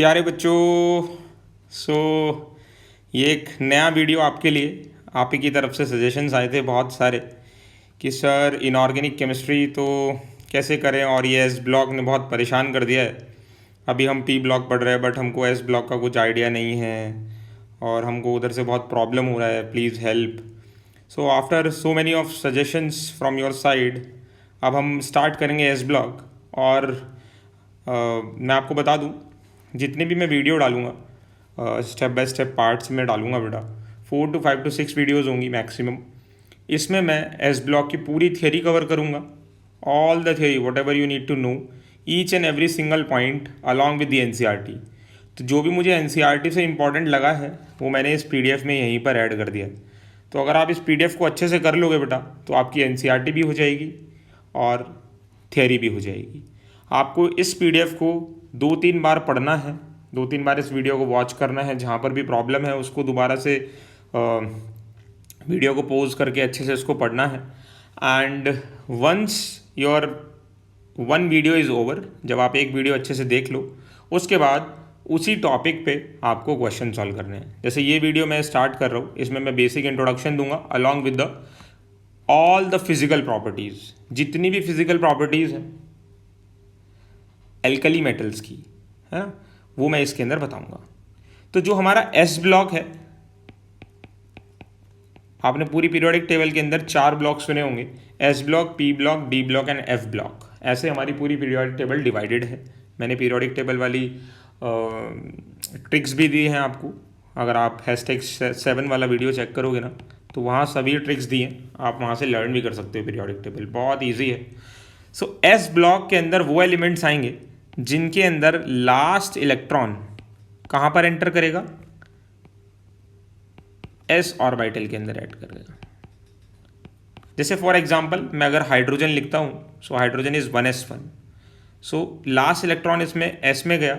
प्यारे बच्चों, सो ये एक नया वीडियो आपके लिए आप ही की तरफ से सजेशंस आए थे बहुत सारे कि सर इनऑर्गेनिक केमिस्ट्री तो कैसे करें, और ये एस ब्लॉक ने बहुत परेशान कर दिया है। अभी हम पी ब्लॉक पढ़ रहे हैं बट हमको एस ब्लॉक का कुछ आइडिया नहीं है और हमको उधर से बहुत प्रॉब्लम हो रहा है, please help. So after so many of suggestions from your side अब हम स्टार्ट करेंगे एस ब्लॉक। और मैं आपको बता दूं, जितने भी मैं वीडियो डालूंगा स्टेप बाय स्टेप पार्ट्स में डालूंगा बेटा, 4 to 5 to 6 वीडियोज़ होंगी मैक्सिमम। इसमें मैं एस ब्लॉक की पूरी थियोरी कवर करूंगा, all the theory whatever you need to know, each and every single point along with the NCERT. तो जो भी मुझे एनसीईआरटी से इंपॉर्टेंट लगा है वो मैंने इस पीडीएफ में यहीं पर ऐड कर दिया है। तो अगर आप इस पीडीएफ को अच्छे से कर लोगे बेटा तो आपकी एनसीईआरटी भी हो जाएगी और थियोरी भी हो जाएगी। आपको इस पीडीएफ को 2-3 बार पढ़ना है, 2-3 बार इस वीडियो को वॉच करना है, जहाँ पर भी प्रॉब्लम है उसको दोबारा से वीडियो को पॉज करके अच्छे से उसको पढ़ना है। And once your one video is over, जब आप एक वीडियो अच्छे से देख लो उसके बाद उसी टॉपिक पे आपको क्वेश्चन सॉल्व करने हैं। जैसे ये वीडियो मैं स्टार्ट कर रहा हूँ, इसमें मैं बेसिक इंट्रोडक्शन दूंगा along with the all the physical properties, जितनी भी फिजिकल प्रॉपर्टीज़ हैं एल्कली मेटल्स की है वो मैं इसके अंदर बताऊंगा। तो जो हमारा एस ब्लॉक है, आपने पूरी पीरियोडिक टेबल के अंदर 4 ब्लॉक सुने होंगे, S block, P block, D block and F block. ऐसे हमारी पूरी पीरियोडिक टेबल डिवाइडेड है। मैंने पीरियोडिक टेबल वाली ट्रिक्स भी दी हैं आपको। अगर आप #7 वाला वीडियो चेक करोगे ना तो वहाँ सभी ट्रिक्स दी हैं, आप वहाँ से लर्न भी कर सकते हो। पीरियोडिक टेबल बहुत ईजी है। सो एस ब्लॉक के अंदर वो एलिमेंट्स आएंगे जिनके अंदर लास्ट इलेक्ट्रॉन कहाँ पर एंटर करेगा, एस ऑर्बिटल के अंदर ऐड करेगा। जैसे फॉर एग्जांपल मैं अगर हाइड्रोजन लिखता हूँ, so hydrogen is 1s1, so last electron इसमें एस में गया,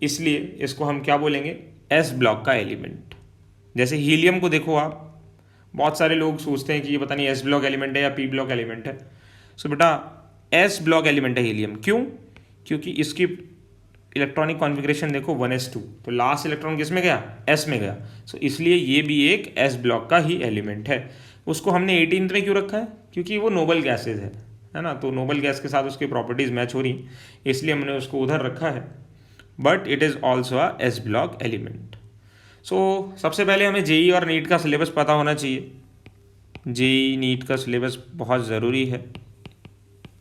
इसलिए इसको हम क्या बोलेंगे, एस ब्लॉक का एलिमेंट। जैसे हीलियम को देखो आप, बहुत सारे लोग सोचते हैं कि ये पता नहीं एस ब्लॉक एलिमेंट है या पी ब्लॉक एलिमेंट है। सो बेटा एस ब्लॉक एलिमेंट है हीलियम। क्यों? क्योंकि इसकी इलेक्ट्रॉनिक कॉन्फ़िगरेशन देखो 1s2, तो लास्ट इलेक्ट्रॉन किस में गया, एस में गया। सो इसलिए ये भी एक एस ब्लॉक का ही एलिमेंट है। उसको हमने 18th में क्यों रखा है, क्योंकि वो नोबल गैसेज है ना, तो नोबल गैस के साथ उसकी प्रॉपर्टीज़ मैच हो रही, इसलिए हमने उसको उधर रखा है। But it is also a S block element. So सबसे पहले हमें जेई और नीट का सिलेबस पता होना चाहिए। जेई नीट का सिलेबस बहुत ज़रूरी है।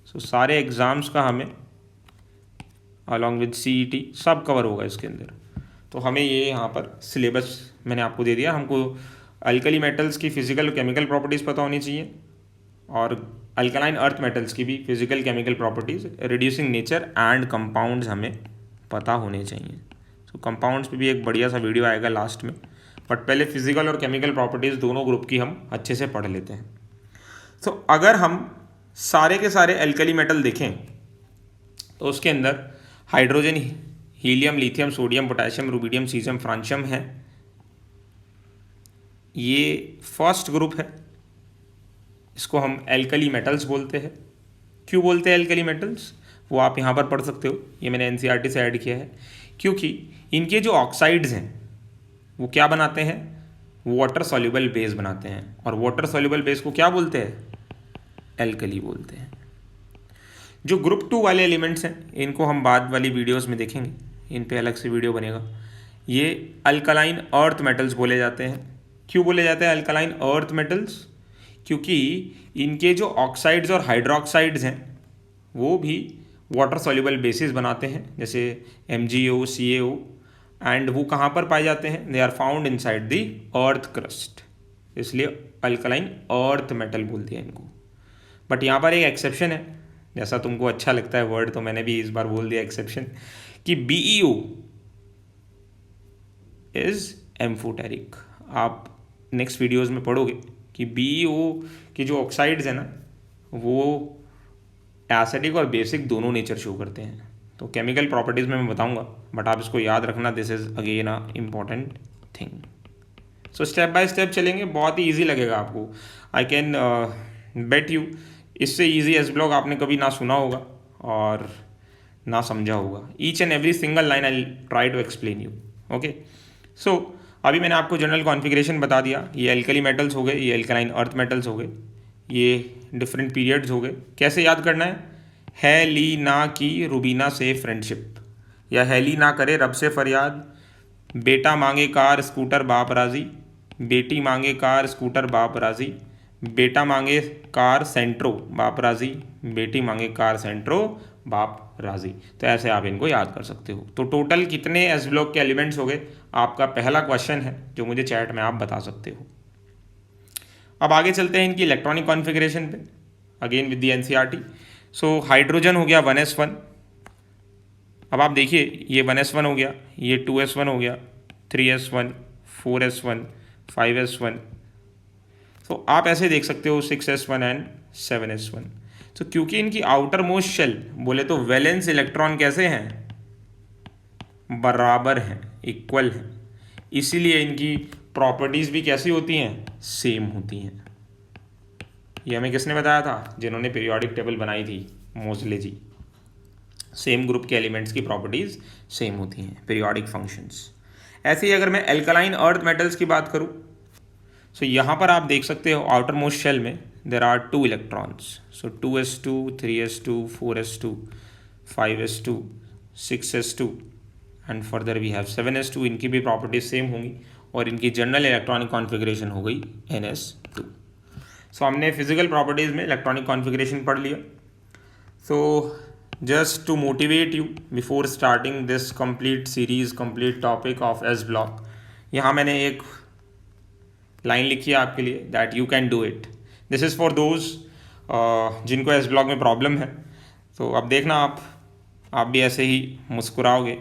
सो सारे एग्ज़ाम्स का हमें अलॉन्ग विद सीईटी सब कवर होगा इसके अंदर। तो हमें ये यहाँ पर सिलेबस मैंने आपको दे दिया। हमको अल्कली मेटल्स की फिजिकल और केमिकल प्रॉपर्टीज़ पता होनी चाहिए और अल्कलाइन अर्थ मेटल्स की भी physical chemical properties, reducing nature and compounds हमें पता होने चाहिए। तो कंपाउंड्स पे भी एक बढ़िया सा वीडियो आएगा लास्ट में, बट पहले फिजिकल और केमिकल प्रॉपर्टीज़ दोनों ग्रुप की हम अच्छे से पढ़ लेते हैं। तो अगर हम सारे के सारे अल्कली मेटल देखें तो उसके अंदर hydrogen, helium, lithium, sodium, potassium, rubidium, caesium, francium है। ये फर्स्ट ग्रुप है, इसको हम एल्कली मेटल्स बोलते हैं। क्यों बोलते हैं एल्कली मेटल्स, वो आप यहाँ पर पढ़ सकते हो, ये मैंने एनसीईआरटी से ऐड किया है। क्योंकि इनके जो ऑक्साइड्स हैं वो क्या बनाते हैं, वाटर सॉल्युबल बेस बनाते हैं, और वाटर सॉल्युबल बेस को क्या बोलते हैं, एल्कली बोलते हैं। जो ग्रुप 2 वाले एलिमेंट्स हैं इनको हम बाद वाली वीडियोस में देखेंगे, इन पे अलग से वीडियो बनेगा। ये अल्कलाइन अर्थ मेटल्स बोले जाते हैं। क्यों बोले जाते हैं अल्कलाइन अर्थ मेटल्स, क्योंकि इनके जो ऑक्साइड्स और हाइड्रोक्साइड्स हैं वो भी वाटर सॉल्युबल बेसिस बनाते हैं, जैसे MgO, CaO, एंड वो कहाँ पर पाए जाते हैं, they are found inside the earth crust, इसलिए अल्कलाइन अर्थ मेटल बोलते हैं इनको। बट यहाँ पर एक एक्सेप्शन है, जैसा तुमको अच्छा लगता है वर्ड तो मैंने भी इस बार बोल दिया एक्सेप्शन, कि BeO इज एम्फोटेरिक। आप नेक्स्ट वीडियोस में पढ़ोगे कि BeO की जो ऑक्साइड्स है ना वो एसिडिक और बेसिक दोनों नेचर शो करते हैं। तो केमिकल प्रॉपर्टीज़ में मैं बताऊंगा, बट आप इसको याद रखना, this is again a important thing. So step by step चलेंगे, बहुत ही ईजी लगेगा आपको। आई कैन बेट यू इससे ईजी एस ब्लॉक आपने कभी ना सुना होगा, और ना समझा होगा। Each and every single line I try to explain you. Okay, so अभी मैंने आपको जनरल कॉन्फ़िगरेशन बता दिया। ये एल्कली मेटल्स हो गए, ये एल्कलाइन अर्थ मेटल्स हो गए, ये डिफरेंट पीरियड्स हो गए। कैसे याद करना है ली ना की रुबीना से फ्रेंडशिप, या है ली ना करे रब से फरियाद, बेटा मांगे कार स्कूटर बाप राजी, बेटी मांगे कार स्कूटर बाप राजी, बेटा मांगे कार सेंट्रो बाप राजी, बेटी मांगे कार सेंट्रो बाप राजी। तो ऐसे आप इनको याद कर सकते हो। तो टोटल कितने एस ब्लॉक के एलिमेंट्स हो गए, आपका पहला क्वेश्चन है जो मुझे चैट में आप बता सकते हो। अब आगे चलते हैं इनकी इलेक्ट्रॉनिक कॉन्फ़िगरेशन पे, again with the NCERT. So hydrogen हो गया 1s1। अब आप देखिए ये 1s1 हो गया, ये 2s1 हो गया, 3s1, 4s1, 5s1। तो आप ऐसे देख सकते हो 6s1 एंड 7s1। तो क्योंकि इनकी आउटर मोस्ट शेल बोले तो वैलेंस इलेक्ट्रॉन कैसे हैं, बराबर हैं, इक्वल हैं, इसीलिए इनकी प्रॉपर्टीज़ भी कैसी होती हैं, सेम होती हैं। ये हमें किसने बताया था, जिन्होंने पीरियोडिक टेबल बनाई थी, मोजले जी। सेम ग्रुप के एलिमेंट्स की प्रॉपर्टीज़ सेम होती हैं, पीरियोडिक फंक्शंस। ऐसे ही अगर मैं एल्कलाइन अर्थ मेटल्स की बात करूँ, सो यहाँ पर आप देख सकते हो आउटर मोस्ट शेल में there are 2 electrons. So 2s2, 3s2, 4s2, 5s2, 6s2 and further we have 7s2। इनकी भी प्रॉपर्टीज सेम होंगी और इनकी जनरल इलेक्ट्रॉनिक कॉन्फ़िगरेशन हो गई ns2। सो हमने फिजिकल प्रॉपर्टीज़ में इलेक्ट्रॉनिक कॉन्फ़िगरेशन पढ़ लिया। So just to motivate you before starting this complete series, complete topic of s block, यहाँ मैंने एक लाइन लिखी है आपके लिए, that you can do it. This is for those जिनको एस ब्लॉक में प्रॉब्लम है। तो अब देखना आप भी ऐसे ही मुस्कुराओगे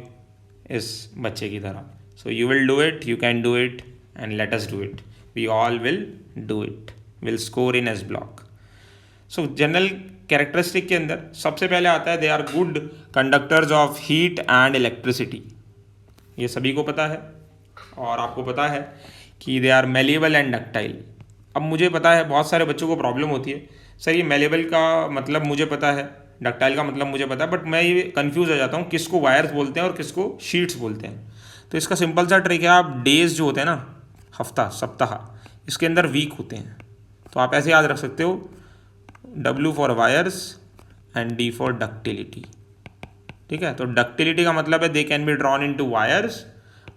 इस बच्चे की तरह। So you will do it, you can do it and let us do it, we all will do it, will score in s block. So general characteristic के अंदर सबसे पहले आता है they are good conductors of heat and electricity. ये सभी को पता है और आपको पता है कि they are malleable and ductile. अब मुझे पता है बहुत सारे बच्चों को प्रॉब्लम होती है, सर ये मेलेबल का मतलब मुझे पता है, डक्टाइल का मतलब मुझे पता है, बट मैं ये कंफ्यूज हो जाता हूँ किसको वायर्स बोलते हैं और किसको शीट्स बोलते हैं। तो इसका सिंपल सा ट्रिक है, आप डेज जो होते हैं ना, हफ्ता, सप्ताह, इसके अंदर वीक होते हैं। तो आप ऐसे याद रख सकते हो, W for wires and D for ductility. ठीक है, तो डक्टिलिटी का मतलब है they can be drawn into wires,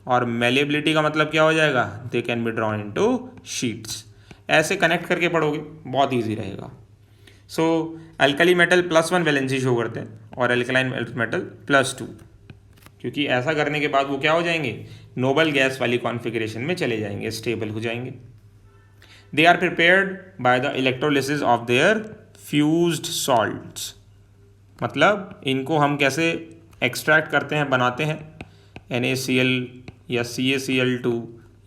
और मेलेबिलिटी का मतलब क्या हो जाएगा, they can be drawn into sheets. ऐसे कनेक्ट करके पढ़ोगे बहुत ईजी रहेगा। सो अल्कली मेटल +1 वैलेंसी शो करते हैं और एल्कलाइन मेटल +2, क्योंकि ऐसा करने के बाद वो क्या हो जाएंगे, नोबल गैस वाली कॉन्फ़िगरेशन में चले जाएंगे, स्टेबल हो जाएंगे। They are prepared by the electrolysis of their fused salts. मतलब इनको हम कैसे एक्सट्रैक्ट करते हैं, बनाते हैं, NaCl या CaCl2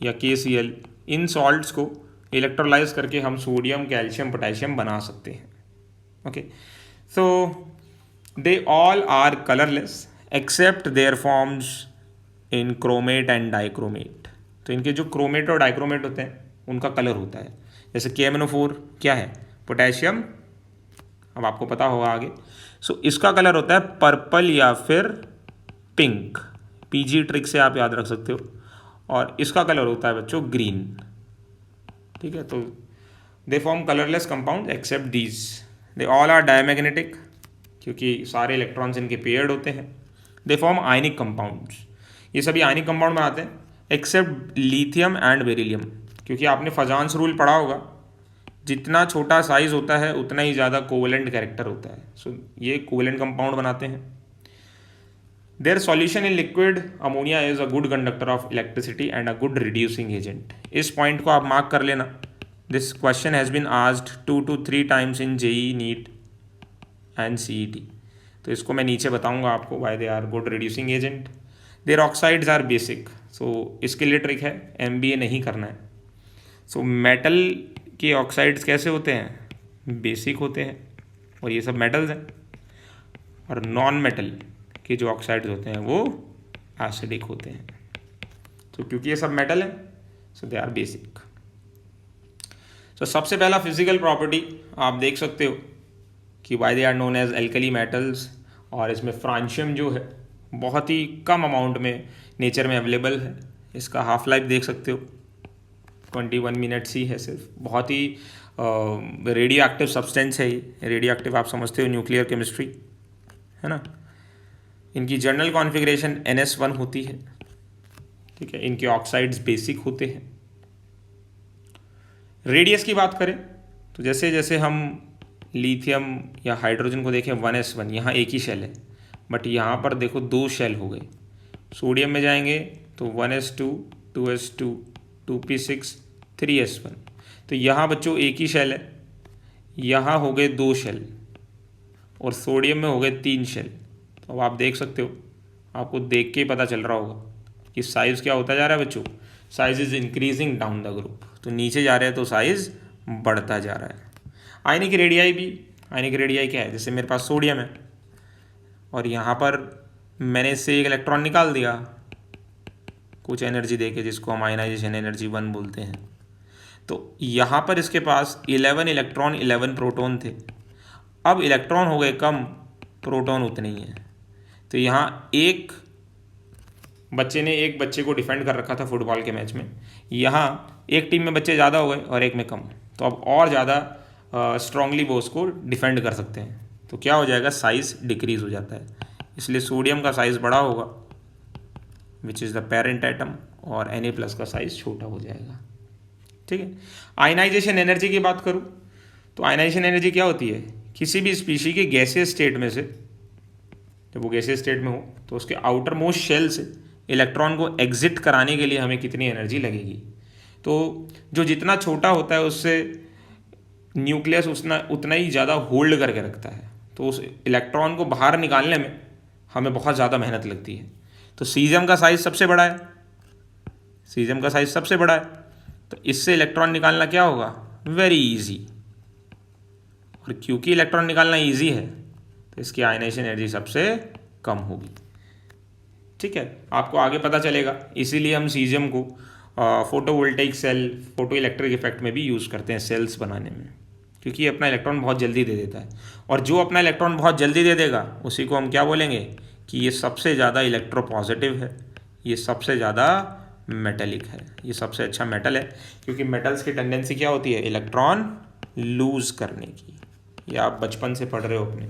या KCl, इन सॉल्ट्स को इलेक्ट्रोलाइज करके हम सोडियम, कैल्शियम, पोटेशियम बना सकते हैं। Okay, so they all are colourless except their forms in chromate and dichromate. तो इनके जो क्रोमेट और डाइक्रोमेट होते हैं उनका कलर होता है। जैसे KMnO4 क्या है, पोटेशियम, अब आपको पता होगा आगे। सो इसका कलर होता है पर्पल या फिर पिंक, PG ट्रिक से आप याद रख सकते हो, और इसका कलर होता है बच्चों ग्रीन। ठीक है, तो they form colourless compound except these. They all are diamagnetic, क्योंकि सारे इलेक्ट्रॉन्स इनके पेयर्ड होते हैं। दे फॉर्म आयनिक कंपाउंड्स, ये सभी आयनिक कंपाउंड बनाते हैं एक्सेप्ट लिथियम एंड बेरिलियम, क्योंकि आपने फजान्स रूल पढ़ा होगा, जितना छोटा साइज होता है उतना ही ज़्यादा कोवेलेंट कैरेक्टर होता है। सो ये कोवेलेंट कंपाउंड बनाते हैं। Their solution in liquid ammonia is a good conductor of electricity and a good reducing agent. इस पॉइंट को आप मार्क कर लेना, this question has been asked 2 to 3 times in JEE NEET and CET। तो इसको मैं नीचे बताऊंगा आपको, why they are good reducing agent. Their oxides are basic, so इसके लिए ट्रिक है, MBA नहीं करना है। सो मेटल के ऑक्साइड्स कैसे होते हैं, बेसिक होते हैं, और ये सब मेटल्स हैं। और नॉन मेटल के जो ऑक्साइड्स होते हैं वो एसिडिक होते हैं। तो क्योंकि ये सब मेटल है, सो दे आर बेसिक। सो सबसे पहला फिजिकल प्रॉपर्टी आप देख सकते हो कि why they are known as alkali metals और इसमें फ्रांशियम जो है बहुत ही कम अमाउंट में नेचर में अवेलेबल है। इसका हाफ लाइफ देख सकते हो 21 मिनट्स ही है सिर्फ। बहुत ही रेडियो एक्टिव सब्सटेंस है ये। रेडियो एक्टिव आप समझते हो न्यूक्लियर केमिस्ट्री, है ना। इनकी जनरल कॉन्फ़िगरेशन NS1 होती है, ठीक है। इनके ऑक्साइड्स बेसिक होते हैं। रेडियस की बात करें तो जैसे जैसे हम लिथियम या हाइड्रोजन को देखें 1s1, यहाँ एक ही शेल है, बट यहाँ पर देखो 2 शेल हो गए। सोडियम में जाएंगे तो 1s2, 2s2, 2p6, 3s1। तो यहाँ बच्चों एक ही शेल है, यहाँ हो गए 2 शेल, और सोडियम में हो गए 3 शेल। तो अब आप देख सकते हो, आपको देख के ही पता चल रहा होगा कि साइज़ क्या होता जा रहा है बच्चों। Size is increasing down the group, तो नीचे जा रहे हैं तो साइज़ बढ़ता जा रहा है। आयनिक रेडियाई भी, आयनिक रेडियाई क्या है, जैसे मेरे पास सोडियम है और यहाँ पर मैंने इससे एक इलेक्ट्रॉन निकाल दिया कुछ एनर्जी देके, जिसको हम आयनाइजेशन एनर्जी 1 बोलते हैं। तो यहाँ पर इसके पास 11 इलेक्ट्रॉन 11 प्रोटॉन थे। अब इलेक्ट्रॉन हो गए कम, प्रोटॉन उतने ही हैं। तो यहाँ एक बच्चे ने एक बच्चे को डिफेंड कर रखा था फुटबॉल के मैच में, यहाँ एक टीम में बच्चे ज़्यादा हो गए और एक में कम, तो अब और ज़्यादा स्ट्रांगली वो उसको डिफेंड कर सकते हैं। तो क्या हो जाएगा, साइज़ डिक्रीज़ हो जाता है। इसलिए सोडियम का साइज़ बड़ा होगा which is the parent atom, और Na+ का साइज़ छोटा हो जाएगा, ठीक है। आयनाइजेशन एनर्जी की बात करूँ तो आयनाइजेशन एनर्जी क्या होती है, किसी भी स्पीशी के गैसियस स्टेट में से, जब वो गैसियस स्टेट में हो तो उसके आउटर मोस्ट शेल से इलेक्ट्रॉन को एग्जिट कराने के लिए हमें कितनी एनर्जी लगेगी। तो जो जितना छोटा होता है उससे न्यूक्लियस उतना ही ज़्यादा होल्ड करके रखता है, तो उस इलेक्ट्रॉन को बाहर निकालने में हमें बहुत ज़्यादा मेहनत लगती है। तो सीजियम का साइज़ सबसे बड़ा है, सीजियम का साइज़ सबसे बड़ा है, तो इससे इलेक्ट्रॉन निकालना क्या होगा, वेरी इजी। और क्योंकि इलेक्ट्रॉन निकालना इजी है तो इसकी आयनाइजेशन एनर्जी सबसे कम होगी, ठीक है। आपको आगे पता चलेगा, इसीलिए हम सीजियम को photovoltaic cell, photoelectric effect में भी यूज़ करते हैं सेल्स बनाने में, क्योंकि ये अपना इलेक्ट्रॉन बहुत जल्दी दे देता है। और जो अपना इलेक्ट्रॉन बहुत जल्दी दे देगा उसी को हम क्या बोलेंगे कि ये सबसे ज़्यादा इलेक्ट्रोपॉजिटिव है, ये सबसे ज़्यादा मेटेलिक है, ये सबसे अच्छा मेटल है। क्योंकि मेटल्स की टेंडेंसी क्या होती है, इलेक्ट्रॉन लूज करने की। ये आप बचपन से पढ़ रहे हो अपने।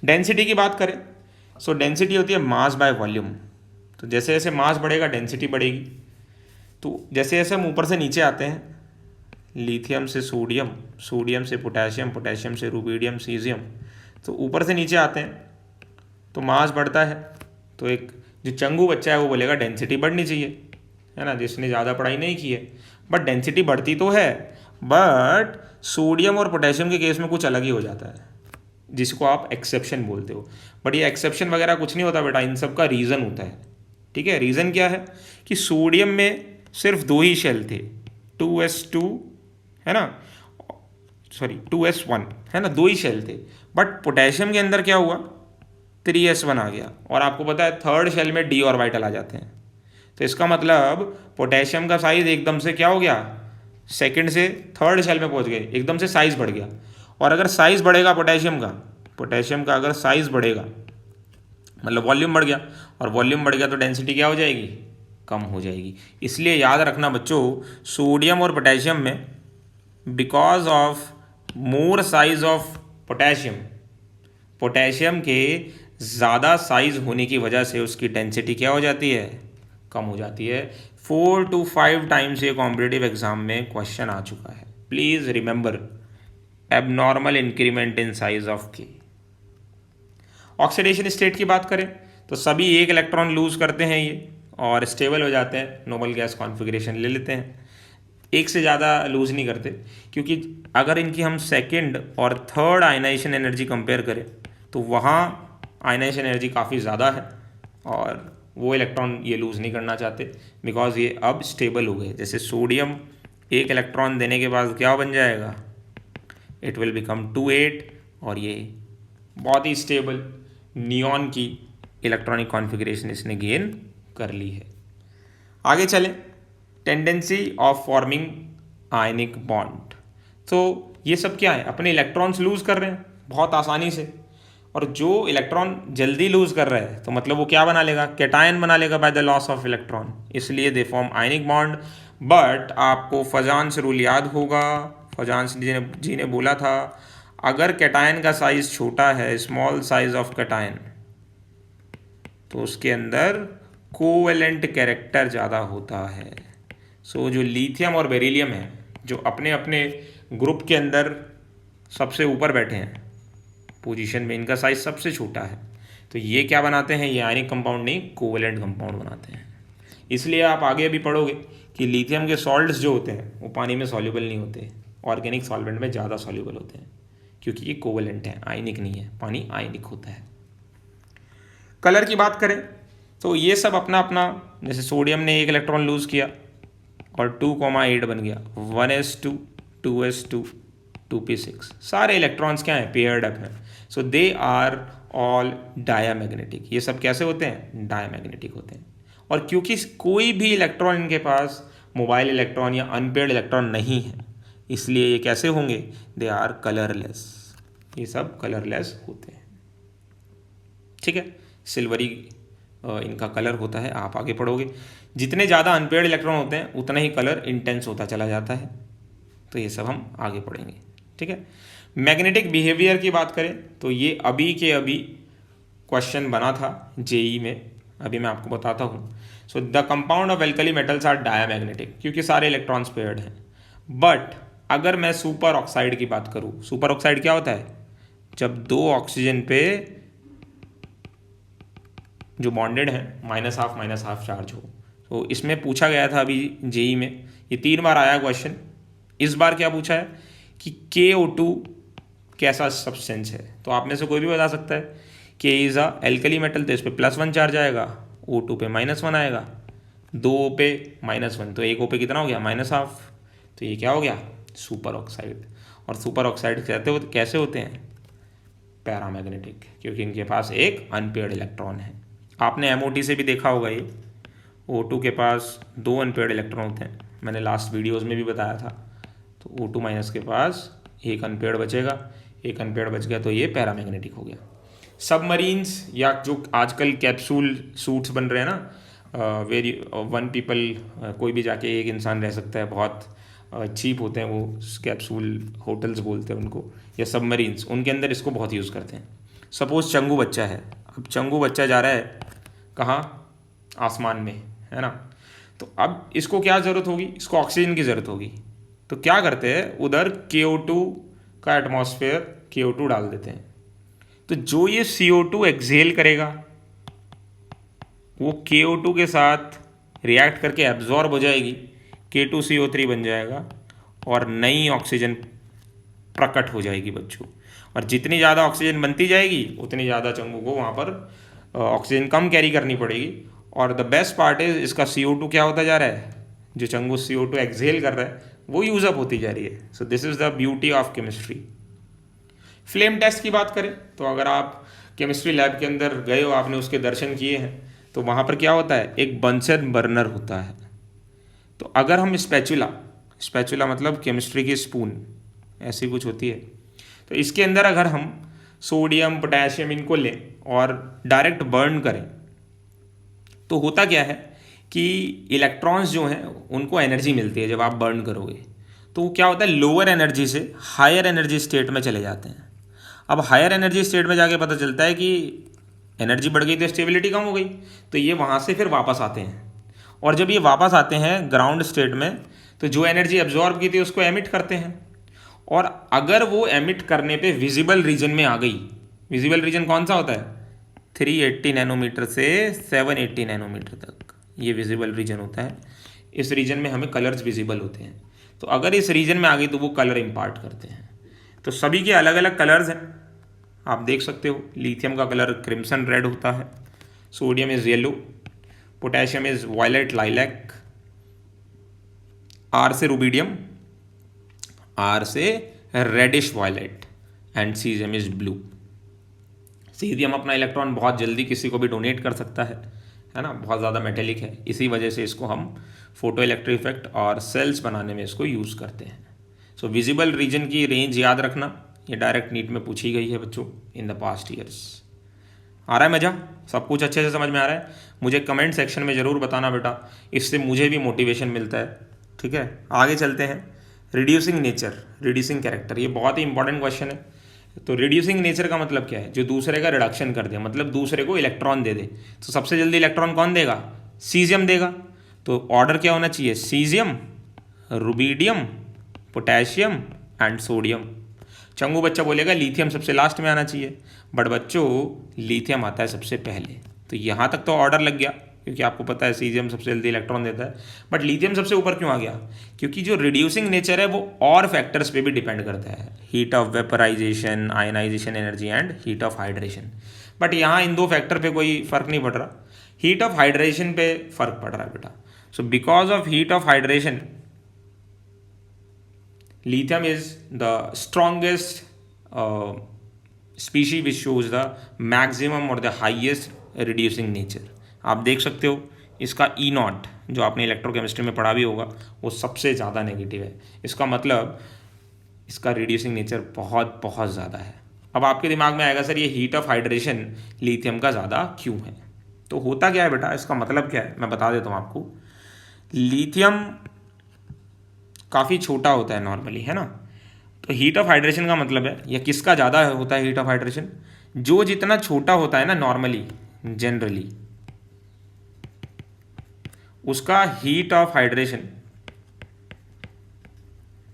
डेंसिटी की बात करें सो डेंसिटी होती है मास बाय वॉल्यूम। तो जैसे जैसे मास बढ़ेगा डेंसिटी बढ़ेगी। तो जैसे जैसे हम ऊपर से नीचे आते हैं, लिथियम से सोडियम, सोडियम से पोटेशियम, पोटेशियम से रुबिडियम, सीजियम, तो ऊपर से नीचे आते हैं तो मास बढ़ता है। तो एक जो चंगू बच्चा है वो बोलेगा डेंसिटी बढ़नी चाहिए, है ना, जिसने ज़्यादा पढ़ाई नहीं की है। बट डेंसिटी बढ़ती तो है, बट सोडियम और पोटेशियम के केस में कुछ अलग ही हो जाता है, जिसको आप एक्सेप्शन बोलते हो। बट ये एक्सेप्शन वगैरह कुछ नहीं होता बेटा, इन सब का रीज़न होता है, ठीक है। रीज़न क्या है कि सोडियम में सिर्फ 2 ही शेल थे, 2s2 है ना, सॉरी 2s1 है ना, 2 ही शेल थे। बट पोटेशियम के अंदर क्या हुआ, 3s1 आ गया। और आपको पता है थर्ड शेल में d ऑर्बिटल आ जाते हैं। तो इसका मतलब पोटेशियम का साइज एकदम से क्या हो गया, सेकंड से थर्ड शेल में पहुंच गए, एकदम से साइज बढ़ गया। और अगर साइज बढ़ेगा पोटेशियम का अगर साइज बढ़ेगा मतलब वॉल्यूम बढ़ गया, और वॉल्यूम बढ़ गया तो डेंसिटी क्या हो जाएगी, कम हो जाएगी। इसलिए याद रखना बच्चों, सोडियम और पोटेशियम में because of more size of potassium के ज़्यादा साइज होने की वजह से उसकी डेंसिटी क्या हो जाती है, कम हो जाती है। 4 to 5 टाइम्स ये कॉम्पिटिटिव एग्जाम में क्वेश्चन आ चुका है। Please remember, abnormal increment in size of के। ऑक्सीडेशन स्टेट की बात करें तो सभी एक इलेक्ट्रॉन लूज करते हैं ये और स्टेबल हो जाते हैं, नोबल गैस कॉन्फ़िगरेशन ले लेते हैं। एक से ज़्यादा लूज नहीं करते, क्योंकि अगर इनकी हम सेकंड और थर्ड आयनाइजेशन एनर्जी कंपेयर करें तो वहाँ आयनाइजेशन एनर्जी काफ़ी ज़्यादा है और वो इलेक्ट्रॉन ये लूज़ नहीं करना चाहते, बिकॉज ये अब स्टेबल हो गए। जैसे सोडियम एक इलेक्ट्रॉन देने के बाद क्या बन जाएगा, इट विल बिकम 2-8, और ये बहुत ही स्टेबल नियॉन की इलेक्ट्रॉनिक कॉन्फ़िगरेशन इसने गेन कर ली है। आगे चलें, tendency of forming ionic bond. तो ये सब क्या है, अपने इलेक्ट्रॉन्स लूज़ कर रहे हैं बहुत आसानी से, और जो इलेक्ट्रॉन जल्दी लूज कर रहा है तो मतलब वो क्या बना लेगा, कैटायन बना लेगा by the loss of electron, इसलिए they form ionic bond. But आपको फजान्स रूल याद होगा, फजान्स जी ने बोला था अगर कैटायन का साइज छोटा है, स्मॉल साइज ऑफ कैटायन, तो उसके अंदर कोवेलेंट कैरेक्टर ज़्यादा होता है। सो जो लिथियम और बेरिलियम है जो अपने अपने ग्रुप के अंदर सबसे ऊपर बैठे हैं पोजीशन में, इनका साइज सबसे छोटा है, तो ये क्या बनाते हैं, ये आयनिक कंपाउंड नहीं कोवेलेंट कंपाउंड बनाते हैं। इसलिए आप आगे भी पढ़ोगे कि लिथियम के सॉल्ट्स जो होते हैं वो पानी में सॉल्युबल नहीं होते, ऑर्गेनिक सॉल्वेंट में ज़्यादा सॉल्युबल होते हैं, क्योंकि ये कोवेलेंट है, आयनिक नहीं है, पानी आयनिक होता है। कलर की बात करें तो ये सब अपना अपना, जैसे सोडियम ने 1 इलेक्ट्रॉन लूज़ किया और 2,8 बन गया, 1s2 2s2 2p6, सारे इलेक्ट्रॉन्स क्या हैं, पेयर्ड अप हैं। सो दे आर ऑल डायामैग्नेटिक। ये सब कैसे होते हैं, डायामैग्नेटिक होते हैं। और क्योंकि कोई भी इलेक्ट्रॉन इनके पास मोबाइल इलेक्ट्रॉन या अनपेयर्ड इलेक्ट्रॉन नहीं है, इसलिए ये कैसे होंगे, दे आर कलरलेस, ये सब कलरलेस होते हैं। ठीक है, सिल्वरी इनका कलर होता है, आप आगे पढ़ोगे। जितने ज़्यादा अनपेयर्ड इलेक्ट्रॉन होते हैं उतना ही कलर इंटेंस होता चला जाता है, तो ये सब हम आगे पढ़ेंगे। ठीक है, मैग्नेटिक बिहेवियर की बात करें तो ये अभी के अभी क्वेश्चन बना था जेई में, अभी मैं आपको बताता हूँ। So the compound of alkali metals are diamagnetic, क्योंकि सारे इलेक्ट्रॉन्स पेयर्ड हैं। बट अगर मैं सुपर ऑक्साइड की बात करूँ, सुपर ऑक्साइड क्या होता है, जब 2 ऑक्सीजन पे जो बॉन्डेड है -12 चार्ज हो। तो इसमें पूछा गया था अभी जेई में, ये 3 बार आया क्वेश्चन। इस बार क्या पूछा है कि KO2 कैसा सब्सटेंस है, तो आप में से कोई भी बता सकता है। K is a alkali metal, तो इस पर +1 चार्ज आएगा, O2 पे -1 आएगा, 2 पे -1, तो 1 O पे कितना हो गया, -12, तो ये क्या हो गया, सुपर ऑक्साइड। और सुपर ऑक्साइड कैसे होते हैं, पैरामैग्नेटिक, क्योंकि इनके पास एक अनपेयर्ड इलेक्ट्रॉन है। आपने MOT से भी देखा होगा, ये O2 के पास 2 अनपेयर्ड इलेक्ट्रॉन होते हैं, मैंने लास्ट वीडियोस में भी बताया था। तो O2- के पास एक अनपेयर्ड बचेगा, एक अनपेयर्ड बच गया तो ये पैरामैग्नेटिक हो गया। सबमरीन्स या जो आजकल कैप्सूल सूट्स बन रहे हैं ना, वेरी 1 पीपल, कोई भी जाके एक इंसान रह सकता है, बहुत चीप होते हैं वो कैप्सूल, होटल्स बोलते हैं उनको, या सबमरीन्स, उनके अंदर इसको बहुत यूज़ करते हैं। सपोज चंगू बच्चा है, अब चंगू बच्चा जा रहा है कहाँ, आसमान में, है ना, तो अब इसको क्या ज़रूरत होगी, इसको ऑक्सीजन की ज़रूरत होगी। तो क्या करते हैं, उधर KO2 का एटमॉस्फेयर KO2 डाल देते हैं, तो जो ये CO2 एक्सहेल करेगा वो KO2 के साथ रिएक्ट करके एब्जॉर्ब हो जाएगी, K2CO3 बन जाएगा और नई ऑक्सीजन प्रकट हो जाएगी बच्चों। और जितनी ज़्यादा ऑक्सीजन बनती जाएगी उतनी ज़्यादा चंगू को वहाँ पर ऑक्सीजन कम कैरी करनी पड़ेगी। और द बेस्ट पार्ट इज इसका CO2 क्या होता जा रहा है, जो चंगू CO2 एक्सहेल कर रहा है वो यूज़ अप होती जा रही है। So this is the beauty of chemistry. Flame test की बात करें तो अगर आप केमिस्ट्री लैब के अंदर गए हो, आपने उसके दर्शन किए हैं, तो वहाँ पर क्या होता है, एक बंसन बर्नर होता है। तो अगर हम स्पैचुला मतलब केमिस्ट्री की स्पून ऐसी कुछ होती है, तो इसके अंदर अगर हम सोडियम पोटेशियम इनको लें और डायरेक्ट बर्न करें, तो होता क्या है कि इलेक्ट्रॉन्स जो हैं उनको एनर्जी मिलती है जब आप बर्न करोगे, तो क्या होता है, लोअर एनर्जी से हायर एनर्जी स्टेट में चले जाते हैं। अब हायर एनर्जी स्टेट में जाके पता चलता है कि एनर्जी बढ़ गई तो स्टेबिलिटी कम हो गई, तो ये वहाँ से फिर वापस आते हैं। और जब ये वापस आते हैं ग्राउंड स्टेट में, तो जो एनर्जी एब्जॉर्ब की थी उसको एमिट करते हैं। और अगर वो एमिट करने पे विजिबल रीजन में आ गई, विजिबल रीजन कौन सा होता है, 380 नैनोमीटर से 780 नैनोमीटर तक ये विजिबल रीजन होता है। इस रीजन में हमें कलर्स विजिबल होते हैं, तो अगर इस रीजन में आ गई तो वो कलर इम्पार्ट करते हैं। तो सभी के अलग अलग कलर्स हैं, आप देख सकते हो। लिथियम का कलर क्रिम्सन रेड होता है, sodium is yellow, potassium is violet lilac, R से रुबीडियम, आर से reddish violet, and caesium is blue. Caesium अपना इलेक्ट्रॉन बहुत जल्दी किसी को भी डोनेट कर सकता है ना, बहुत ज़्यादा मेटेलिक है, इसी वजह से इसको हम फोटो इलेक्ट्रिक इफेक्ट और सेल्स बनाने में इसको यूज़ करते हैं। सो विजिबल रीजन की रेंज याद रखना, ये डायरेक्ट नीट में पूछी गई है बच्चों इन द पास्ट ईयर्स। आ रहा है मज़ा, सब कुछ अच्छे से समझ में आ रहा है? मुझे कमेंट सेक्शन में ज़रूर बताना बेटा, इससे मुझे भी मोटिवेशन मिलता है। ठीक है, आगे चलते हैं। रिड्यूसिंग नेचर, रिड्यूसिंग कैरेक्टर, ये बहुत ही इंपॉर्टेंट क्वेश्चन है। तो रिड्यूसिंग नेचर का मतलब क्या है? जो दूसरे का रिडक्शन कर दे, मतलब दूसरे को इलेक्ट्रॉन दे दे। तो सबसे जल्दी इलेक्ट्रॉन कौन देगा? सीजियम देगा। तो ऑर्डर क्या होना चाहिए? Caesium, rubidium, potassium and sodium. चंगू बच्चा बोलेगा लिथियम सबसे लास्ट में आना चाहिए, बट बच्चों लिथियम आता है सबसे पहले। तो यहाँ तक तो ऑर्डर लग गया, क्योंकि आपको पता है सीजियम सबसे जल्दी इलेक्ट्रॉन देता है। बट लिथियम सबसे ऊपर क्यों आ गया? क्योंकि जो रिड्यूसिंग नेचर है वो और फैक्टर्स पे भी डिपेंड करता है, heat of vaporisation, ionisation energy and heat of hydration. But यहाँ इन दो फैक्टर पे कोई फर्क नहीं पड़ रहा, हीट ऑफ हाइड्रेशन पे फर्क पड़ रहा है बेटा। So because of heat of hydration lithium is the strongest species which shows the maximum or the highest reducing nature। आप देख सकते हो इसका E नॉट, जो आपने इलेक्ट्रोकेमिस्ट्री में पढ़ा भी होगा, वो सबसे ज़्यादा नेगेटिव है। इसका मतलब इसका रिड्यूसिंग नेचर बहुत बहुत ज़्यादा है। अब आपके दिमाग में आएगा सर ये हीट ऑफ हाइड्रेशन लिथियम का ज़्यादा क्यों है? तो होता क्या है बेटा, इसका मतलब क्या है मैं बता देता हूँ आपको। लिथियम काफ़ी छोटा होता है नॉर्मली, है ना। तो हीट ऑफ हाइड्रेशन का मतलब है, या किसका ज़्यादा होता है हीट ऑफ हाइड्रेशन? जो जितना छोटा होता है ना नॉर्मली, जनरली, उसका हीट ऑफ हाइड्रेशन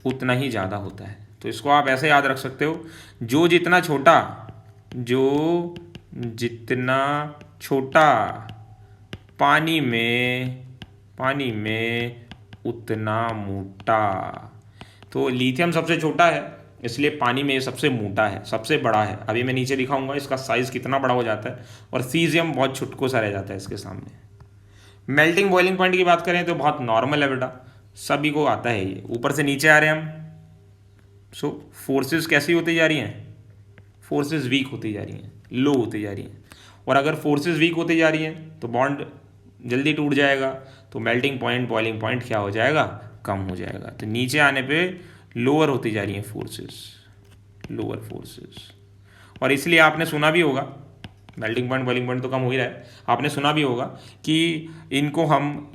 उतना ही ज़्यादा होता है। तो इसको आप ऐसे याद रख सकते हो, जो जितना छोटा पानी में उतना मोटा। तो लिथियम सबसे छोटा है, इसलिए पानी में सबसे मोटा है, सबसे बड़ा है। अभी मैं नीचे दिखाऊंगा इसका साइज़ कितना बड़ा हो जाता है, और सीजियम बहुत छुटको सा रह जाता है इसके सामने। मेल्टिंग बॉइलिंग पॉइंट की बात करें तो बहुत नॉर्मल है बेटा, सभी को आता है ये। ऊपर से नीचे आ रहे हैं हम। सो फोर्सेस कैसी होती जा रही हैं? फोर्सेस वीक होती जा रही हैं, लो होती जा रही हैं। और अगर फोर्सेस वीक होती जा रही हैं तो बॉन्ड जल्दी टूट जाएगा, तो मेल्टिंग पॉइंट, बॉइलिंग पॉइंट क्या हो जाएगा? कम हो जाएगा। तो नीचे आने पे लोअर होती जा रही हैं फोर्सेस, लोअर फोर्सेस। और इसलिए आपने सुना भी होगा, मेल्टिंग पॉइंट, बॉइलिंग पॉइंट तो कम हो ही रहा है, आपने सुना भी होगा कि इनको हम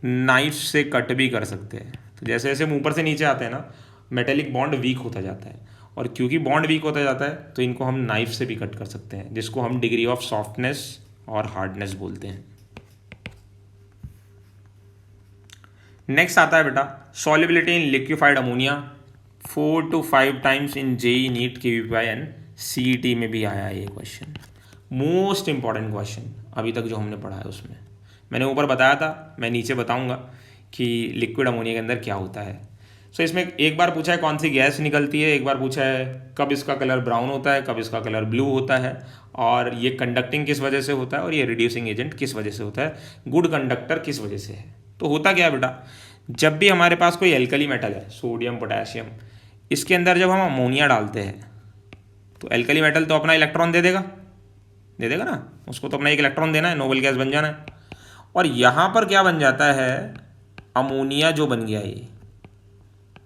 नाइफ से कट भी कर सकते हैं। तो जैसे जैसे हम ऊपर से नीचे आते हैं ना, मेटेलिक बॉन्ड वीक होता जाता है, और क्योंकि बॉन्ड वीक होता जाता है तो इनको हम नाइफ से भी कट कर सकते हैं, जिसको हम डिग्री ऑफ सॉफ्टनेस और हार्डनेस बोलते हैं। नेक्स्ट आता है बेटा solubility in liquefied ammonia, 4 to 5 times in JEE, NEET, KVPI and CET में भी आया है ये क्वेश्चन। मोस्ट इंपॉर्टेंट क्वेश्चन अभी तक जो हमने पढ़ा है उसमें। मैंने ऊपर बताया था, मैं नीचे बताऊंगा कि लिक्विड अमोनिया के अंदर क्या होता है। सो इसमें एक बार पूछा है कौन सी गैस निकलती है, एक बार पूछा है कब इसका कलर ब्राउन होता है, कब इसका कलर ब्लू होता है, और ये कंडक्टिंग किस वजह से होता है, और ये रिड्यूसिंग एजेंट किस वजह से होता है, गुड कंडक्टर किस वजह से है। तो होता क्या है बेटा, जब भी हमारे पास कोई एल्कली मेटल है, सोडियम, पोटेशियम, इसके अंदर जब हम अमोनिया डालते हैं तो एल्कली मेटल तो अपना इलेक्ट्रॉन दे देगा ना, उसको तो अपना एक इलेक्ट्रॉन देना है, नोबल गैस बन जाना है। और यहाँ पर क्या बन जाता है, अमोनिया जो बन गया ये,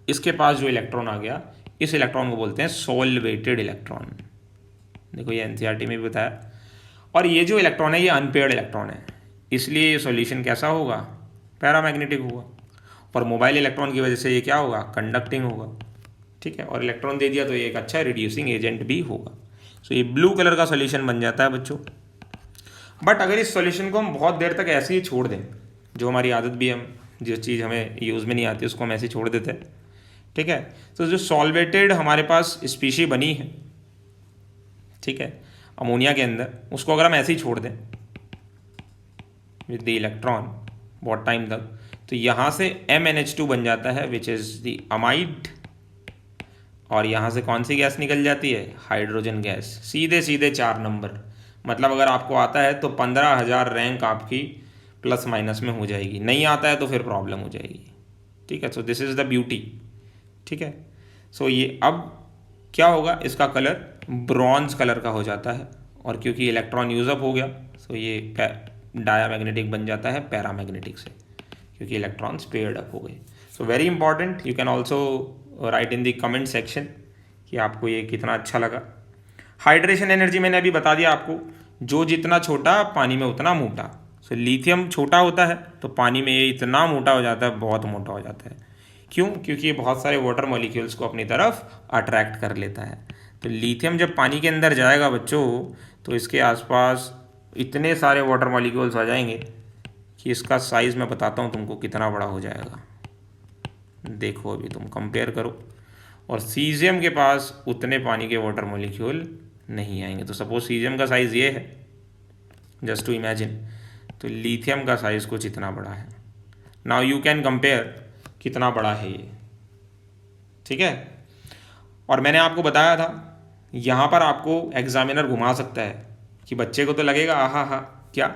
इसके पास जो इलेक्ट्रॉन आ गया, इस इलेक्ट्रॉन को बोलते हैं सोलवेटेड इलेक्ट्रॉन। देखो ये NCERT में भी बताया। और ये जो इलेक्ट्रॉन है ये अनपेयर्ड इलेक्ट्रॉन है, इसलिए ये सॉल्यूशन कैसा होगा, पैरामैग्नेटिक होगा। और मोबाइल इलेक्ट्रॉन की वजह से ये क्या होगा, कंडक्टिंग होगा। ठीक है, और इलेक्ट्रॉन दे दिया तो ये एक अच्छा रिड्यूसिंग एजेंट भी होगा। सो ये ब्लू कलर का सॉल्यूशन बन जाता है बच्चों। बट अगर इस सॉल्यूशन को हम बहुत देर तक ऐसे ही छोड़ दें, जो हमारी आदत भी, हम जिस चीज़ हमें यूज़ में नहीं आती उसको हम ऐसे ही छोड़ देते हैं, ठीक है। तो जो सॉल्वेटेड हमारे पास स्पीशी बनी है, ठीक है, अमोनिया के अंदर, उसको अगर हम ऐसे ही छोड़ दें विद द इलेक्ट्रॉन बहुत टाइम तक, तो यहाँ से MnH2 बन जाता है विच इज़ द अमाइड, और यहाँ से कौन सी गैस निकल जाती है, हाइड्रोजन गैस। सीधे सीधे 4 नंबर, मतलब अगर आपको आता है तो 15,000 रैंक आपकी प्लस माइनस में हो जाएगी, नहीं आता है तो फिर प्रॉब्लम हो जाएगी। ठीक है, so this is the beauty. ठीक है, सो ये अब क्या होगा, इसका कलर ब्रॉन्ज कलर का हो जाता है, और क्योंकि इलेक्ट्रॉन यूज़अप हो गया तो ये डायामैग्नेटिक बन जाता है पैरामैग्नेटिक से, क्योंकि इलेक्ट्रॉन्स पेयर्ड अप हो गए। So very important, you can also right in the comment section कि आपको ये कितना अच्छा लगा। हाइड्रेशन एनर्जी मैंने अभी बता दिया आपको, जो जितना छोटा पानी में उतना मोटा। सो लिथियम छोटा होता है तो पानी में ये इतना मोटा हो जाता है, बहुत मोटा हो जाता है। क्यों? क्योंकि ये बहुत सारे वाटर मॉलिक्यूल्स को अपनी तरफ अट्रैक्ट कर लेता है। तो लिथियम जब पानी के अंदर जाएगा बच्चों, तो इसके आसपास इतने सारे वाटर मॉलिक्यूल्स आ जाएंगे कि इसका साइज़ मैं बताता हूँ तुमको कितना बड़ा हो जाएगा। देखो अभी तुम कंपेयर करो, और सीजियम के पास उतने पानी के वाटर मॉलिक्यूल नहीं आएंगे। तो सपोज सीजियम का साइज़ ये है, जस्ट टू इमेजिन, तो लिथियम का साइज़ कुछ इतना बड़ा है। नाउ यू कैन कंपेयर कितना बड़ा है ये, ठीक है। और मैंने आपको बताया था यहाँ पर आपको एग्जामिनर घुमा सकता है कि बच्चे को तो लगेगा आहा हा क्या,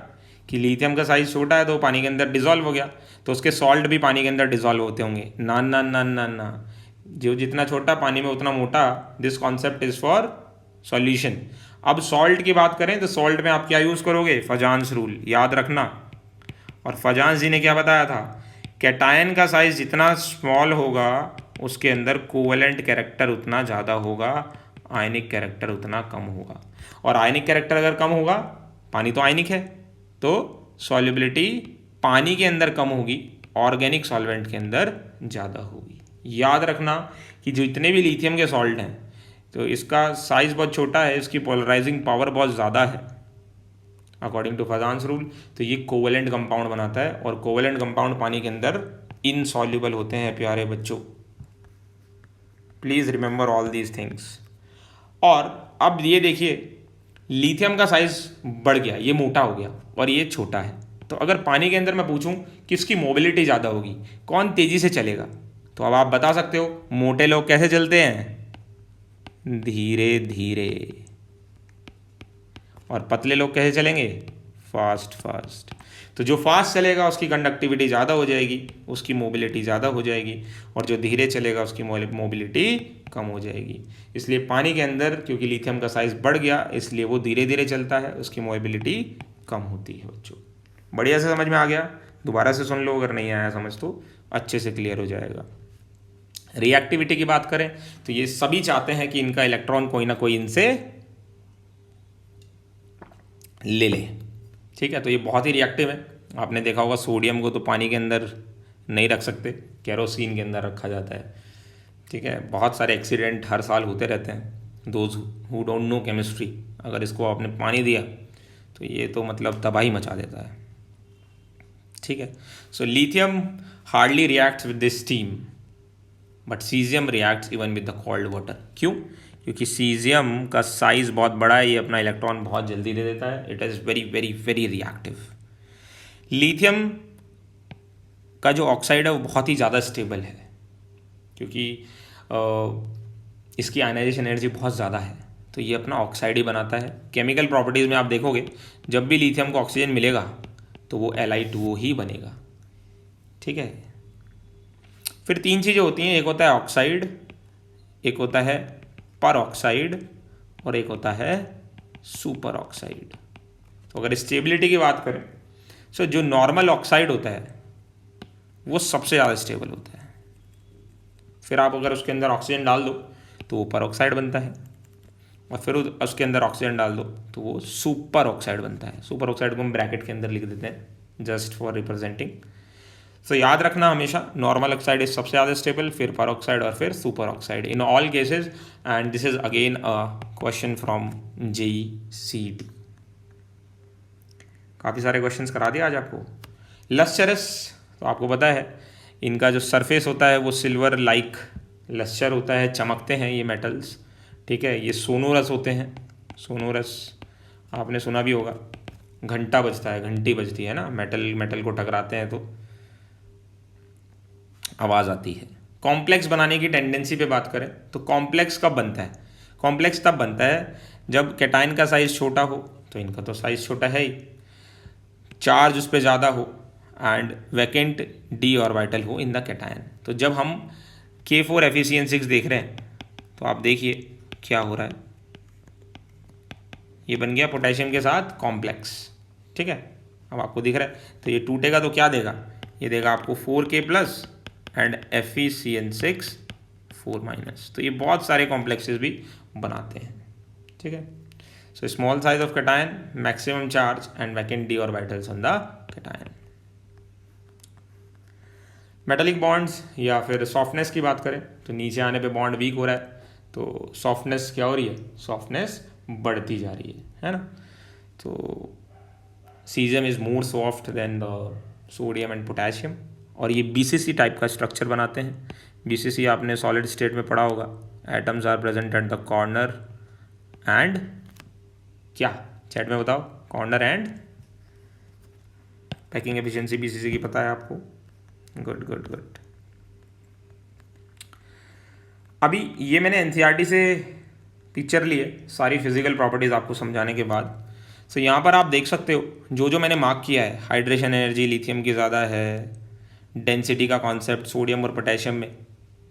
कि लिथियम का साइज़ छोटा है तो पानी के अंदर डिज़ोल्व हो गया, तो उसके सॉल्ट भी पानी के अंदर डिज़ोल्व होते होंगे। ना ना ना ना ना, जो जितना छोटा पानी में उतना मोटा। This concept is for solution. अब सॉल्ट की बात करें तो सॉल्ट में आप क्या यूज़ करोगे? फजान्स रूल, याद रखना। और फजान्स जी ने क्या बताया था? कैटायन का साइज़ जितना स्मॉल होगा उसके अंदर कोवेलेंट कैरेक्टर उतना ज़्यादा होगा, आयनिक कैरेक्टर उतना कम होगा। और आयनिक कैरेक्टर अगर कम होगा, पानी तो आयनिक है, तो सॉल्युबिलिटी पानी के अंदर कम होगी, ऑर्गेनिक सॉल्वेंट के अंदर ज़्यादा होगी। याद रखना कि जो इतने भी लिथियम के सॉल्ट हैं, तो इसका साइज़ बहुत छोटा है, इसकी पोलराइजिंग पावर बहुत ज़्यादा है अकॉर्डिंग टू फजान्स रूल। तो ये कोवेलेंट कंपाउंड बनाता है, और कोवेलेंट कंपाउंड पानी के अंदर इनसॉल्युबल होते हैं प्यारे बच्चों। Please remember all these things. और अब ये देखिए, लिथियम का साइज़ बढ़ गया, ये मोटा हो गया और ये छोटा है। तो अगर पानी के अंदर मैं पूछूं किसकी मोबिलिटी ज़्यादा होगी, कौन तेज़ी से चलेगा, तो अब आप बता सकते हो मोटे लोग कैसे चलते हैं? धीरे धीरे। और पतले लोग कैसे चलेंगे? Fast fast. तो जो फास्ट चलेगा उसकी कंडक्टिविटी ज़्यादा हो जाएगी, उसकी मोबिलिटी ज़्यादा हो जाएगी, और जो धीरे चलेगा उसकी मोबिलिटी कम हो जाएगी। इसलिए पानी के अंदर क्योंकि लिथियम का साइज़ बढ़ गया, इसलिए वो धीरे धीरे चलता है, उसकी मोबिलिटी कम होती है बच्चों। बढ़िया से समझ में आ गया? दोबारा से सुन लो, अगर नहीं आया समझ तो अच्छे से क्लियर हो जाएगा। रिएक्टिविटी की बात करें तो ये सभी चाहते हैं कि इनका इलेक्ट्रॉन कोई ना कोई इनसे ले ले, ठीक है। तो ये बहुत ही रिएक्टिव है। आपने देखा होगा सोडियम को तो पानी के अंदर नहीं रख सकते, केरोसिन के अंदर रखा जाता है, ठीक है। बहुत सारे एक्सीडेंट हर साल होते रहते हैं। Those who don't know chemistry, अगर इसको आपने पानी दिया तो ये तो मतलब तबाही मचा देता है, ठीक है। So lithium hardly reacts with this steam, but caesium reacts even with the cold water. क्यों? क्योंकि सीजियम का साइज़ बहुत बड़ा है, ये अपना इलेक्ट्रॉन बहुत जल्दी दे देता है। It is very very very reactive. Lithium का जो ऑक्साइड है वो बहुत ही ज़्यादा स्टेबल है, क्योंकि इसकी आयनाइजेशन एनर्जी बहुत ज़्यादा है, तो ये अपना ऑक्साइड ही बनाता है। केमिकल प्रॉपर्टीज़ में आप देखोगे जब भी लिथियम को ऑक्सीजन मिलेगा तो वो Li2O ही बनेगा, ठीक है। फिर तीन चीज़ें होती हैं, एक होता है ऑक्साइड, एक होता है पर ऑक्साइड, और एक होता है सुपर ऑक्साइड। तो अगर स्टेबिलिटी की बात करें, सो जो नॉर्मल ऑक्साइड होता है वो सबसे ज़्यादा स्टेबल होता है। फिर आप अगर उसके अंदर ऑक्सीजन डाल दो तो वो पर ऑक्साइड बनता है, और फिर उसके अंदर ऑक्सीजन डाल दो तो वो सुपर ऑक्साइड बनता है। सुपर ऑक्साइड को हम ब्रैकेट के अंदर लिख देते हैं जस्ट फॉर रिप्रेजेंटिंग। सो याद रखना हमेशा, नॉर्मल ऑक्साइड इज सबसे ज़्यादा स्टेबल, फिर पर ऑक्साइड और फिर super oxide in all cases. And this is again a question from JEE-CET। काफ़ी सारे क्वेश्चंस करा दिया आज आपको। लस्चरस, तो आपको पता है इनका जो सरफेस होता है वो सिल्वर लाइक लस्चर होता है, चमकते हैं ये मेटल्स, ठीक है। ये सोनोरस होते हैं। सोनोरस आपने सुना भी होगा, घंटा बजता है, घंटी बजती है ना, मेटल को टकराते हैं तो आवाज़ आती है। कॉम्प्लेक्स बनाने की टेंडेंसी पे बात करें तो कॉम्प्लेक्स कब बनता है? कॉम्प्लेक्स तब बनता है जब कैटायन का साइज़ छोटा हो, तो इनका तो साइज़ छोटा है ही, चार्ज उस पर ज़्यादा हो, एंड वैकेंट d ऑर्बिटल हो इन द कैटायन। तो जब हम K4 Fe6 देख रहे हैं तो आप देखिए क्या हो रहा है, ये बन गया पोटेशियम के साथ कॉम्प्लेक्स, ठीक है। अब आपको दिख रहा है, तो ये टूटेगा तो क्या देगा? ये देगा आपको 4K+ एंड Fe6 4-, तो ये बहुत सारे कॉम्प्लेक्सेस भी बनाते हैं, ठीक है। So small size of cation, maximum charge and vacant D orbitals on the cation. Metallic bonds या फिर सॉफ्टनेस की बात करें तो नीचे आने पे बॉन्ड वीक हो रहा है, तो सॉफ्टनेस क्या हो रही है, सॉफ्टनेस बढ़ती जा रही है ना। तो caesium is more soft than the sodium and potassium, और ये बीसीसी टाइप का स्ट्रक्चर बनाते हैं। बीसीसी आपने सॉलिड स्टेट में पढ़ा होगा, atoms are present at the corner and क्या, चैट में बताओ, corner and packing efficiency BCC की पता है आपको, गुड गुड गुड। अभी ये मैंने एनसीईआरटी से पिक्चर ली है सारी फिजिकल प्रॉपर्टीज़ आपको समझाने के बाद। सो यहाँ पर आप देख सकते हो जो जो मैंने मार्क किया है, हाइड्रेशन एनर्जी लिथियम की ज़्यादा है, डेंसिटी का कॉन्सेप्ट सोडियम और पोटेशियम में,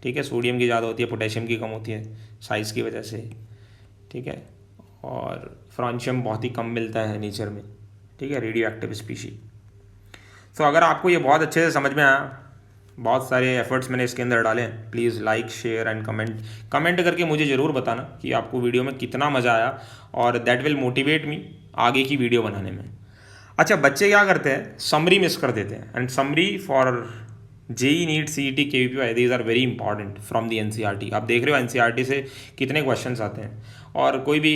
ठीक है, सोडियम की ज़्यादा होती है, पोटेशियम की कम होती है साइज़ की वजह से, ठीक है, और फ्रांशियम बहुत ही कम मिलता है नेचर में, ठीक है, रेडियो एक्टिव स्पीशी। तो अगर आपको ये बहुत अच्छे से समझ में आया, बहुत सारे एफर्ट्स मैंने इसके अंदर डाले हैं, please like share and comment करके मुझे ज़रूर बताना कि आपको वीडियो में कितना मज़ा आया, और दैट विल मोटिवेट मी आगे की वीडियो बनाने में। अच्छा, बच्चे क्या करते हैं, समरी मिस कर देते हैं, and summary for JEE NEET CET KVPY these are very important from the NCERT. आप देख रहे हो एनसीईआरटी से कितने क्वेश्चंस आते हैं, और कोई भी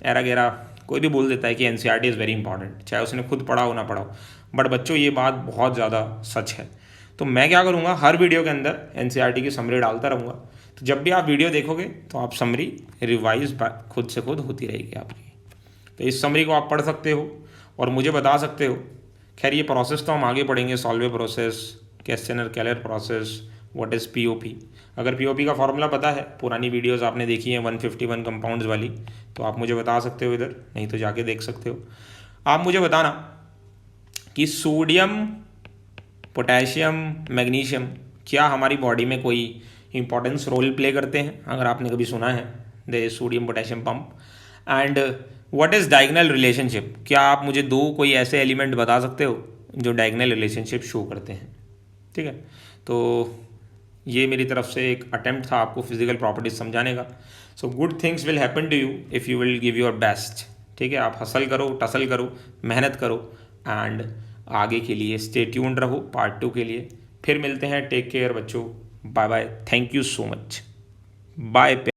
एरा गेरा कोई भी बोल देता है कि एनसीईआरटी इज़ वेरी इंपॉर्टेंट, चाहे उसने खुद पढ़ा हो ना पढ़ा हो, बट बच्चों ये बात बहुत ज़्यादा सच है। तो मैं क्या करूँगा, हर वीडियो के अंदर एनसीईआरटी की समरी डालता रहूँगा, तो जब भी आप वीडियो देखोगे तो आप समरी रिवाइज खुद से खुद होती रहेगी आपकी। तो इस समरी को आप पढ़ सकते हो और मुझे बता सकते हो। खैर ये प्रोसेस तो हम आगे पढ़ेंगे, Solvay process, Castner Kellner process, what is P O P. अगर पीओपी का फॉर्मूला पता है, पुरानी वीडियोस आपने देखी हैं 151 कंपाउंड्स वाली, तो आप मुझे बता सकते हो इधर, नहीं तो जाके देख सकते हो। आप मुझे बताना कि सोडियम, पोटेशियम, मैग्नीशियम क्या हमारी बॉडी में कोई इंपॉर्टेंस रोल प्ले करते हैं, अगर आपने कभी सुना है the sodium potassium pump. And what is diagonal relationship, क्या आप मुझे दो कोई ऐसे एलिमेंट बता सकते हो जो डायगोनल रिलेशनशिप शो करते हैं, ठीक है। तो ये मेरी तरफ से एक अटेम्प्ट था आपको फिजिकल प्रॉपर्टीज समझाने का। So good things will happen to you if you will give your best, ठीक है। आप हसल करो, टसल करो, मेहनत करो, एंड आगे के लिए स्टे ट्यून्ड रहो पार्ट 2 के लिए। फिर मिलते हैं, टेक केयर बच्चों, bye bye, thank you so much, bye.